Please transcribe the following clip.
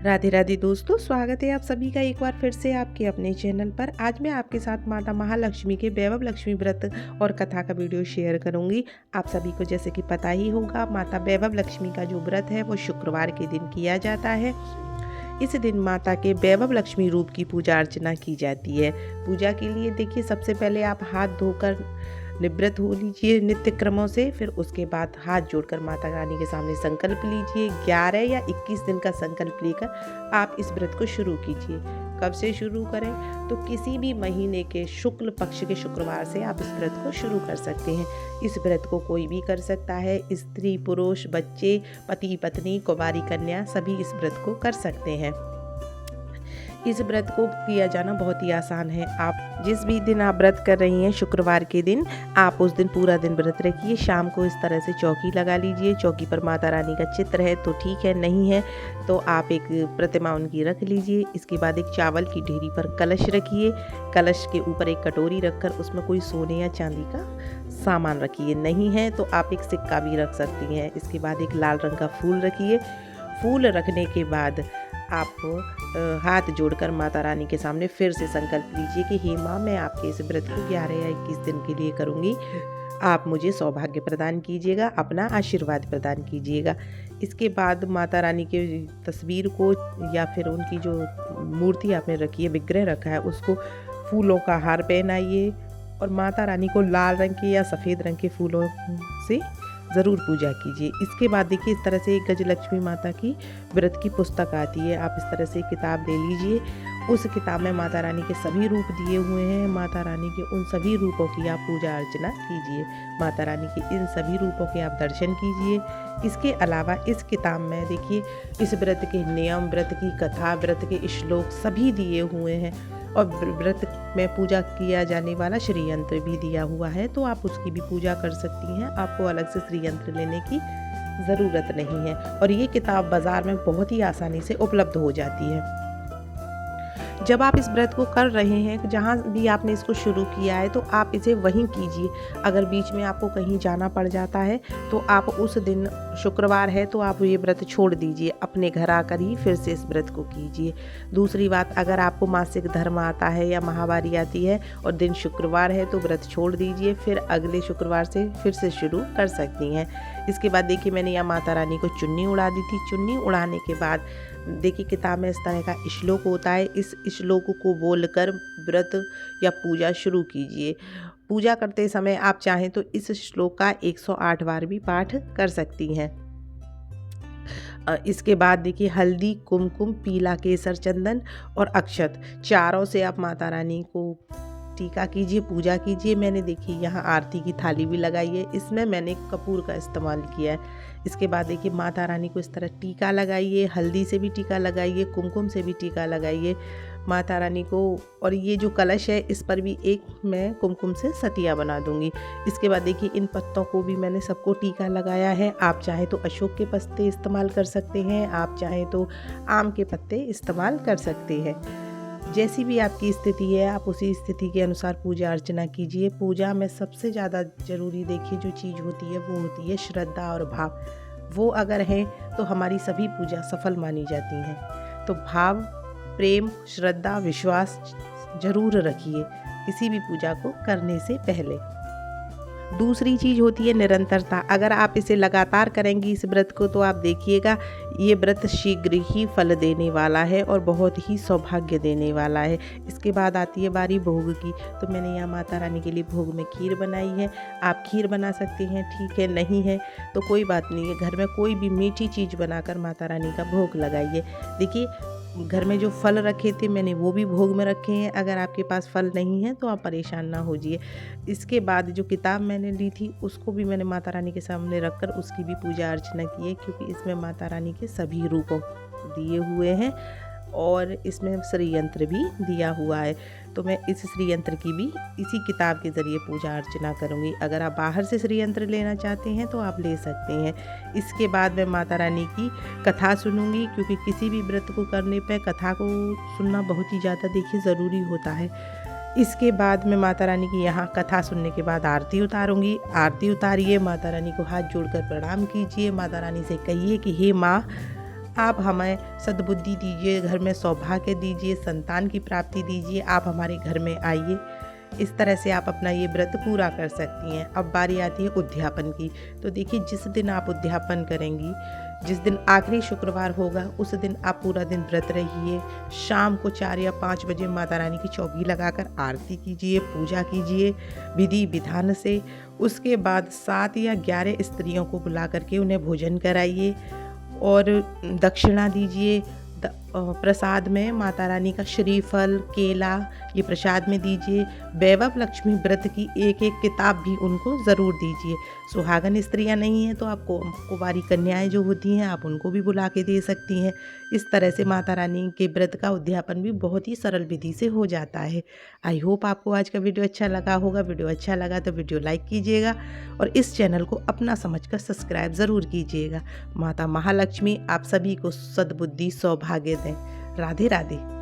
राधे राधे दोस्तों, स्वागत है आप सभी का एक बार फिर से आपके अपने चैनल पर। आज मैं आपके साथ माता महालक्ष्मी के वैभव लक्ष्मी व्रत और कथा का वीडियो शेयर करूंगी। आप सभी को जैसे कि पता ही होगा, माता वैभव लक्ष्मी का जो व्रत है वो शुक्रवार के दिन किया जाता है। इस दिन माता के वैभव लक्ष्मी रूप की पूजा अर्चना की जाती है। पूजा के लिए देखिए, सबसे पहले आप हाथ धोकर निवृत्त हो लीजिए नित्य क्रमों से। फिर उसके बाद हाथ जोड़कर माता रानी के सामने संकल्प लीजिए। 11 या 21 दिन का संकल्प लेकर आप इस व्रत को शुरू कीजिए। कब से शुरू करें? तो किसी भी महीने के शुक्ल पक्ष के शुक्रवार से आप इस व्रत को शुरू कर सकते हैं। इस व्रत को कोई भी कर सकता है, स्त्री पुरुष, बच्चे, पति पत्नी, कुंवारी कन्या, सभी इस व्रत को कर सकते हैं। इस व्रत को किया जाना बहुत ही आसान है। आप जिस भी दिन आप व्रत कर रही हैं, शुक्रवार के दिन आप उस दिन पूरा दिन व्रत रखिए। शाम को इस तरह से चौकी लगा लीजिए। चौकी पर माता रानी का चित्र है तो ठीक है, नहीं है तो आप एक प्रतिमा उनकी रख लीजिए। इसके बाद एक चावल की ढेरी पर कलश रखिए। कलश के ऊपर एक कटोरी रखकर उसमें कोई सोने या चांदी का सामान रखिए। नहीं है तो आप एक सिक्का भी रख सकती हैं। इसके बाद एक लाल रंग का फूल रखिए। फूल रखने के बाद आप हाथ जोड़कर माता रानी के सामने फिर से संकल्प लीजिए कि हे माँ, मैं आपके इस व्रत को 11 या 21 दिन के लिए करूँगी। आप मुझे सौभाग्य प्रदान कीजिएगा, अपना आशीर्वाद प्रदान कीजिएगा। इसके बाद माता रानी के तस्वीर को या फिर उनकी जो मूर्ति आपने रखी है, विग्रह रखा है, उसको फूलों का हार पहनाइए और माता रानी को लाल रंग के या सफ़ेद रंग के फूलों से ज़रूर पूजा कीजिए। इसके बाद देखिए, इस तरह से एक गजलक्ष्मी माता की व्रत की पुस्तक आती है। आप इस तरह से किताब ले लीजिए। उस किताब में माता रानी के सभी रूप दिए हुए हैं। माता रानी के उन सभी रूपों की आप पूजा अर्चना कीजिए। माता रानी के इन सभी रूपों के आप दर्शन कीजिए। इसके अलावा इस किताब में देखिए, इस व्रत के नियम, व्रत की कथा, व्रत के श्लोक सभी दिए हुए हैं और व्रत में पूजा किया जाने वाला श्री यंत्र भी दिया हुआ है, तो आप उसकी भी पूजा कर सकती हैं। आपको अलग से श्री यंत्र लेने की ज़रूरत नहीं है और ये किताब बाज़ार में बहुत ही आसानी से उपलब्ध हो जाती है। जब आप इस व्रत को कर रहे हैं, जहाँ भी आपने इसको शुरू किया है, तो आप इसे वहीं कीजिए। अगर बीच में आपको कहीं जाना पड़ जाता है तो आप उस दिन, शुक्रवार है तो आप ये व्रत छोड़ दीजिए। अपने घर आकर ही फिर से इस व्रत को कीजिए। दूसरी बात, अगर आपको मासिक धर्म आता है या माहवारी आती है और दिन शुक्रवार है तो व्रत छोड़ दीजिए। फिर अगले शुक्रवार से फिर से शुरू कर सकती हैं। इसके बाद देखिए, मैंने यहाँ माता रानी को चुन्नी उड़ा दी थी। चुन्नी उड़ाने के बाद देखिए, किताब में इस तरह का श्लोक होता है। इस श्लोक को बोलकर व्रत या पूजा शुरू कीजिए। पूजा करते समय आप चाहें तो इस श्लोक का 108 बार भी पाठ कर सकती हैं। इसके बाद देखिए, हल्दी, कुमकुम, पीला केसर, चंदन और अक्षत, चारों से आप माता रानी को टीका कीजिए, पूजा कीजिए। मैंने देखिए यहाँ आरती की थाली भी लगाई है, इसमें मैंने कपूर का इस्तेमाल किया है। इसके बाद देखिए, माता रानी को इस तरह टीका लगाइए। हल्दी से भी टीका लगाइए, कुमकुम से भी टीका लगाइए माता रानी को। और ये जो कलश है, इस पर भी एक मैं कुमकुम से सतिया बना दूंगी। इसके बाद देखिए, इन पत्तों को भी मैंने सबको टीका लगाया है। आप चाहें तो अशोक के पत्ते इस्तेमाल कर सकते हैं, आप चाहें तो आम के पत्ते इस्तेमाल कर सकते हैं। जैसी भी आपकी स्थिति है, आप उसी स्थिति के अनुसार पूजा अर्चना कीजिए। पूजा में सबसे ज़्यादा ज़रूरी देखिए जो चीज़ होती है वो होती है श्रद्धा और भाव। वो अगर है तो हमारी सभी पूजा सफल मानी जाती हैं। तो भाव, प्रेम, श्रद्धा, विश्वास जरूर रखिए किसी भी पूजा को करने से पहले। दूसरी चीज़ होती है निरंतरता। अगर आप इसे लगातार करेंगी इस व्रत को, तो आप देखिएगा ये व्रत शीघ्र ही फल देने वाला है और बहुत ही सौभाग्य देने वाला है। इसके बाद आती है बारी भोग की। तो मैंने यहाँ माता रानी के लिए भोग में खीर बनाई है। आप खीर बना सकते हैं, ठीक है, नहीं है तो कोई बात नहीं है। घर में कोई भी मीठी चीज़ बनाकर माता रानी का भोग लगाइए। देखिए, घर में जो फल रखे थे मैंने वो भी भोग में रखे हैं। अगर आपके पास फल नहीं है तो आप परेशान ना होजिए। इसके बाद जो किताब मैंने ली थी उसको भी मैंने माता रानी के सामने रखकर उसकी भी पूजा अर्चना की है, क्योंकि इसमें माता रानी के सभी रूपों दिए हुए हैं और इसमें श्री यंत्र भी दिया हुआ है। तो मैं इस श्री यंत्र की भी इसी किताब के ज़रिए पूजा अर्चना करूँगी। अगर आप बाहर से श्री यंत्र लेना चाहते हैं तो आप ले सकते हैं। इसके बाद मैं माता रानी की कथा सुनूंगी, क्योंकि किसी भी व्रत को करने पर कथा को सुनना बहुत ही ज़्यादा देखिए ज़रूरी होता है। इसके बाद मैं माता रानी की यहाँ कथा सुनने के बाद आरती उतारूंगी। आरती उतारिए, माता रानी को हाथ जोड़कर प्रणाम कीजिए। माता रानी से कहिए कि हे माँ, आप हमें सद्बुद्धि दीजिए, घर में सौभाग्य दीजिए, संतान की प्राप्ति दीजिए, आप हमारे घर में आइए। इस तरह से आप अपना ये व्रत पूरा कर सकती हैं। अब बारी आती है उद्यापन की। तो देखिए, जिस दिन आप उद्यापन करेंगी, जिस दिन आखिरी शुक्रवार होगा, उस दिन आप पूरा दिन व्रत रहिए। शाम को 4 या 5 बजे माता रानी की चौकी लगाकर आरती कीजिए, पूजा कीजिए विधि विधान से। उसके बाद 7 या 11 स्त्रियों को बुला करके उन्हें भोजन कराइए और दक्षिणा दीजिए। प्रसाद में माता रानी का श्रीफल, केला ये प्रसाद में दीजिए। वैभव लक्ष्मी व्रत की एक एक किताब भी उनको ज़रूर दीजिए। सुहागन स्त्रियां नहीं हैं तो आपको कुंवारी कन्याएं जो होती हैं, आप उनको भी बुला के दे सकती हैं। इस तरह से माता रानी के व्रत का उद्यापन भी बहुत ही सरल विधि से हो जाता है। आई होप आपको आज का वीडियो अच्छा लगा होगा। वीडियो अच्छा लगा तो वीडियो लाइक कीजिएगा और इस चैनल को अपना समझकर सब्सक्राइब ज़रूर कीजिएगा। माता महालक्ष्मी आप सभी को सद्बुद्धि सौभाग्य दें। राधे राधे।